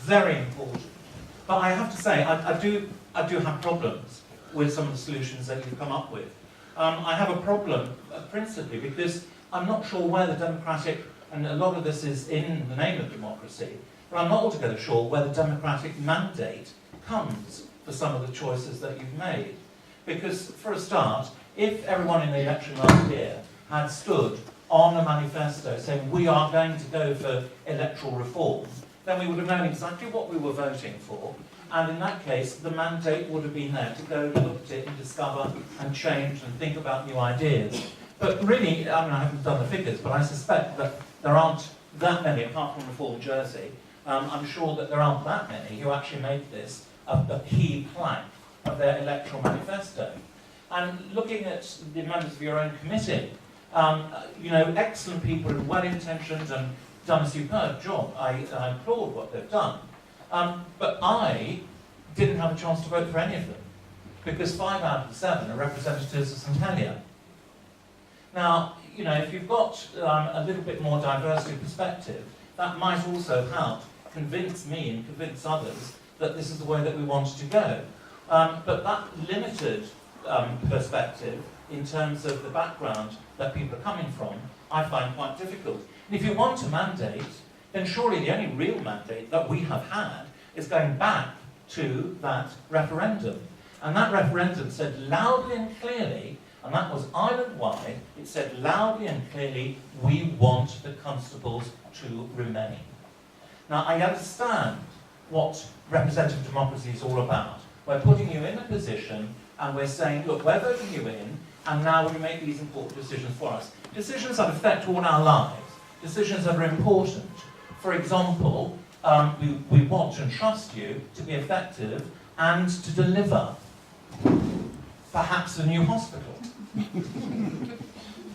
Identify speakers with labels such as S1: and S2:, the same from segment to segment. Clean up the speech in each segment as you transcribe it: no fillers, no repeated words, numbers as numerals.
S1: very important. But I have to say, I do have problems with some of the solutions that you've come up with. I have a problem, principally, because I'm not sure where the democratic, and a lot of this is in the name of democracy, but I'm not altogether sure where the democratic mandate comes for some of the choices that you've made. Because, for a start, if everyone in the election last year had stood on a manifesto saying we are going to go for electoral reform, then we would have known exactly what we were voting for, and in that case, the mandate would have been there to go look at it and discover and change and think about new ideas. But really, I mean, I haven't done the figures, but I suspect that there aren't that many, apart from Reform Jersey, I'm sure that there aren't that many who actually made this a key plank of their electoral manifesto. And looking at the members of your own committee, you know, excellent people and well-intentioned and done a superb job. I applaud what they've done. But I didn't have a chance to vote for any of them, because 5 out of the 7 are representatives of St Helier. Now, you know, if you've got a little bit more diversity of perspective, that might also help convince me and convince others that this is the way that we want to go. But that limited perspective, in terms of the background that people are coming from, I find quite difficult. And if you want a mandate, then surely the only real mandate that we have had is going back to that referendum. And that referendum said loudly and clearly, and that was island-wide, it said loudly and clearly, we want the constables to remain. Now, I understand what representative democracy is all about. We're putting you in a position and we're saying, look, we're voting you in, and now we're going to make these important decisions for us. Decisions that affect all our lives, decisions that are important. For example, we want and trust you to be effective and to deliver perhaps a new hospital.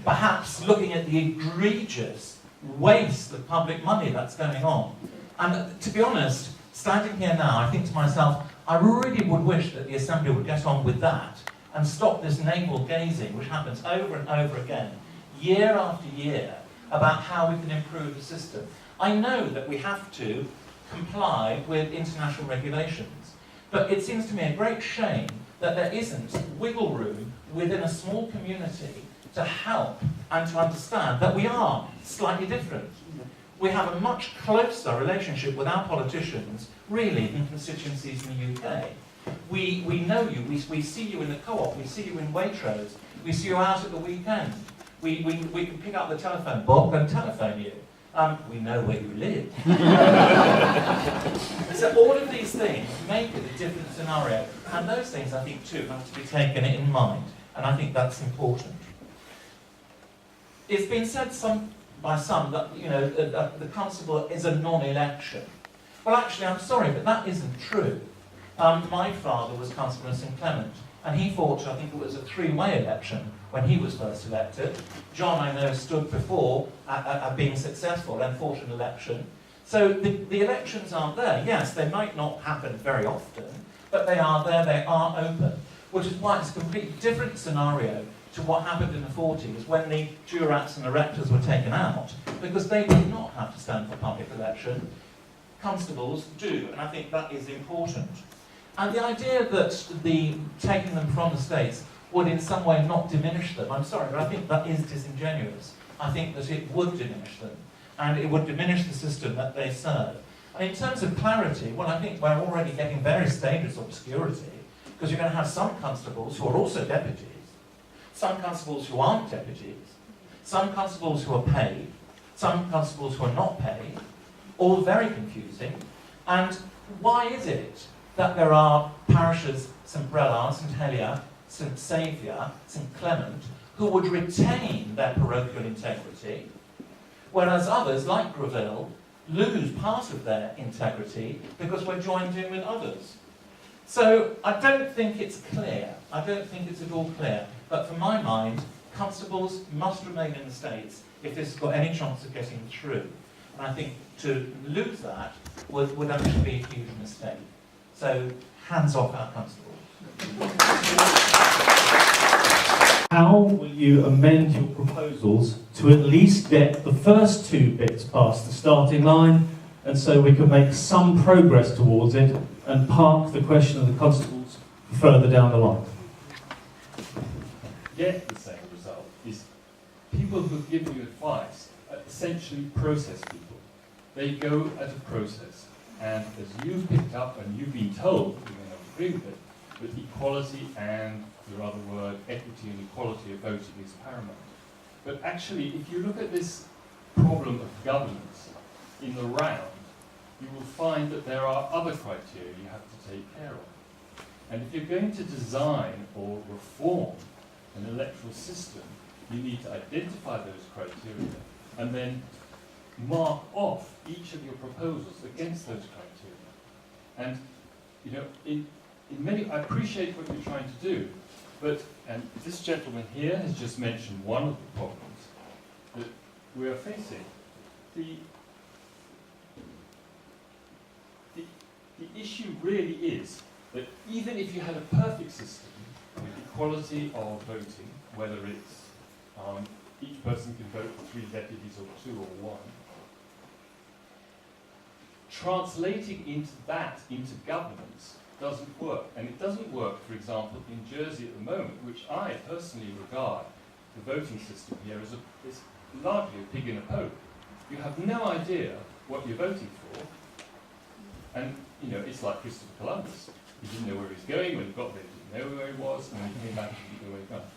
S1: Perhaps looking at the egregious waste of public money that's going on. And to be honest, standing here now, I think to myself, I really would wish that the Assembly would get on with that and stop this navel gazing, which happens over and over again, year after year, about how we can improve the system. I know that we have to comply with international regulations, but it seems to me a great shame that there isn't wiggle room within a small community to help and to understand that we are slightly different. We have a much closer relationship with our politicians, really, in constituencies in the UK. We know you, we see you in the co-op, we see you in Waitrose, we see you out at the weekend. We can pick up the telephone book and telephone you. We know where you live. So all of these things make it a different scenario, and those things, I think, too, have to be taken in mind, and I think that's important. It's been said by some that, you know, the constable is a non-election. Well, actually, I'm sorry, but that isn't true. My father was Constable in St Clement, and he fought, I think it was a 3-way election when he was first elected. John, I know, stood before at being successful and fought an election. So the elections aren't there. Yes, they might not happen very often, but they are there, they are open, which is why it's a completely different scenario to what happened in the 40s when the jurats and the rectors were taken out, because they did not have to stand for public election. Constables do, and I think that is important. And the idea that taking them from the states would in some way not diminish them, I'm sorry, but I think that is disingenuous. I think that it would diminish them, and it would diminish the system that they serve. And in terms of clarity, well, I think we're already getting various stages of obscurity, because you're going to have some constables who are also deputies, some constables who aren't deputies, some constables who are paid, some constables who are not paid, all very confusing. And why is it that there are parishes, St Brelard, St Helier, St Saviour, St Clement, who would retain their parochial integrity, whereas others, like Grouville, lose part of their integrity because we're joined in with others? So I don't think it's clear. I don't think it's at all clear. But for my mind, constables must remain in the States if this has got any chance of getting through. And I think to lose that would actually be a huge mistake. So hands off our constables.
S2: How will you amend your proposals to at least get the first 2 bits past the starting line and so we could make some progress towards it and park the question of the constables further down the line.
S3: Get the same result is people who give you advice are essentially process people. They go at a process, and as you've picked up and you've been told, you may not agree with it, but equality and, your other word, equity and equality of voting is paramount. But actually, if you look at this problem of governance in the round, you will find that there are other criteria you have to take care of. And if you're going to design or reform an electoral system, you need to identify those criteria and then mark off each of your proposals against those criteria. And, you know, in many, I appreciate what you're trying to do, but, and this gentleman here has just mentioned one of the problems that we are facing. The issue really is that even if you had a perfect system with equality of voting, whether it's each person can vote for 3 deputies or 2 or 1, translating into governance doesn't work. And it doesn't work, for example, in Jersey at the moment, which I personally regard the voting system here as largely a pig in a poke. You have no idea what you're voting for. And, you know, it's like Christopher Columbus. He didn't know where he was going. When he got there, he didn't know where he was. And when he came back, he didn't know where he was.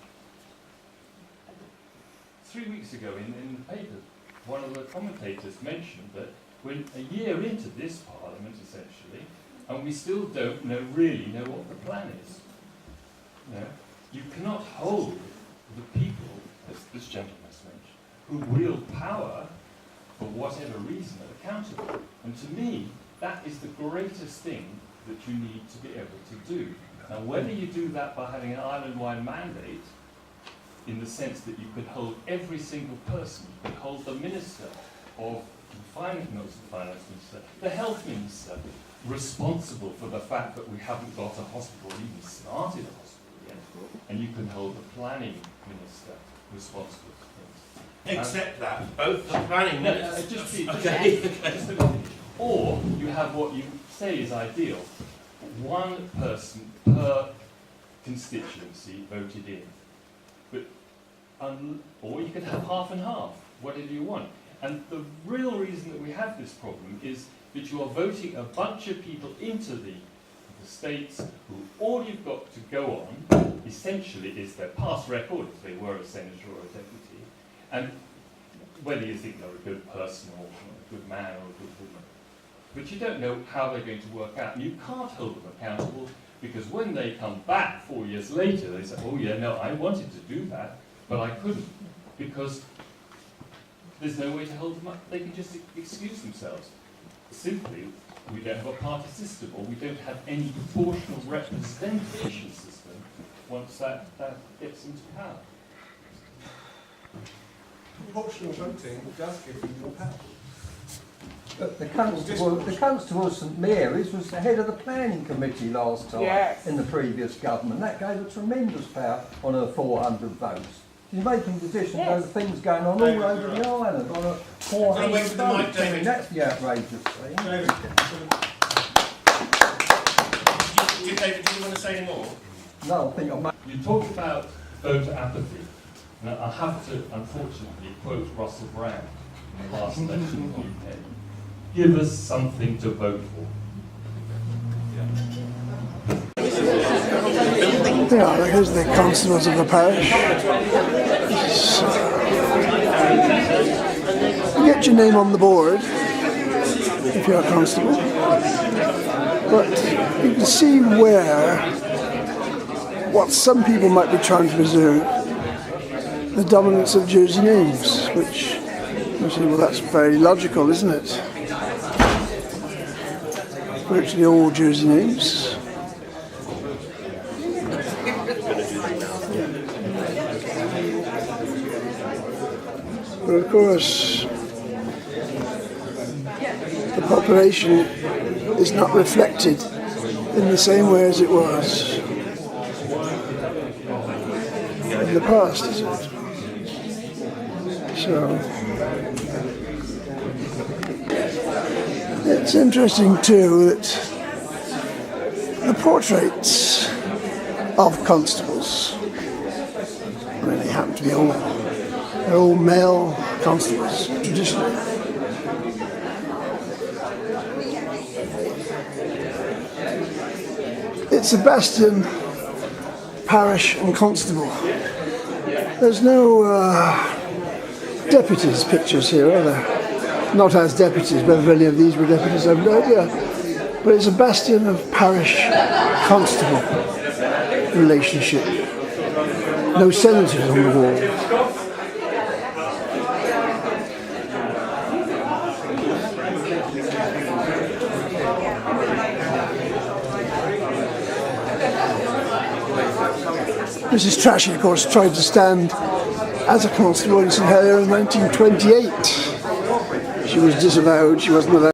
S3: 3 weeks ago in the paper, one of the commentators mentioned that when a year into this parliament, essentially, and we still don't really know what the plan is. You know, you cannot hold the people, as this gentleman has mentioned, who wield power for whatever reason are accountable. And to me, that is the greatest thing that you need to be able to do. Now, whether you do that by having an island-wide mandate, in the sense that you could hold every single person, you could hold the minister of the finance minister, the health minister, responsible for the fact that we haven't got a hospital, even started a hospital yet, and you can hold the planning minister responsible for things.
S4: Except that, both the planning minister...
S3: Just a minute. Or you have what you say is ideal, 1 person per constituency voted in. Or you could have half and half, whatever you want. And the real reason that we have this problem is that you are voting a bunch of people into the states who all you've got to go on, essentially, is their past record, if they were a senator or a deputy, and whether you think they're a good person or a good man or a good woman. But you don't know how they're going to work out. And you can't hold them accountable, because when they come back 4 years later, they say, oh yeah, no, I wanted to do that, but I couldn't, because there's no way to hold them up. They can just excuse themselves. Simply, we don't have a party system, or we don't have any proportional representation system once that gets into power.
S5: Proportional voting does give you more power.
S6: But the Constable of St Mary's was the head of the planning committee last time in the previous government. That gave her tremendous power on her 400 votes. She's making decisions over things going on all over the island on a 400 votes. I mean, that's the outrageous thing.
S4: David, do you want to say any more?
S6: No, I think I've made...
S3: You talk about voter apathy. Now, I have to, unfortunately, quote Russell Brand in the last election in the UK. Give us something to vote for.
S7: Yeah, here's the constables of the parish. You get your name on the board if you're a constable, but you can see what some people might be trying to preserve, the dominance of Jersey names, which you say, well, that's very logical, isn't it? Virtually all Jersey names. But of course, the population is not reflected in the same way as it was in the past, is it? So It's interesting too that the portraits of constables really happen to be they're all male constables traditionally. It's Sebastian, parish and constable. There's no deputies pictures here, are there? Not as deputies, whether any of these were deputies, I've no idea. But it's a bastion of parish constable relationship. No senators on the wall. Mrs. Trashy, of course, tried to stand as a constable in St Helier in 1928. She was disavowed, she wasn't allowed.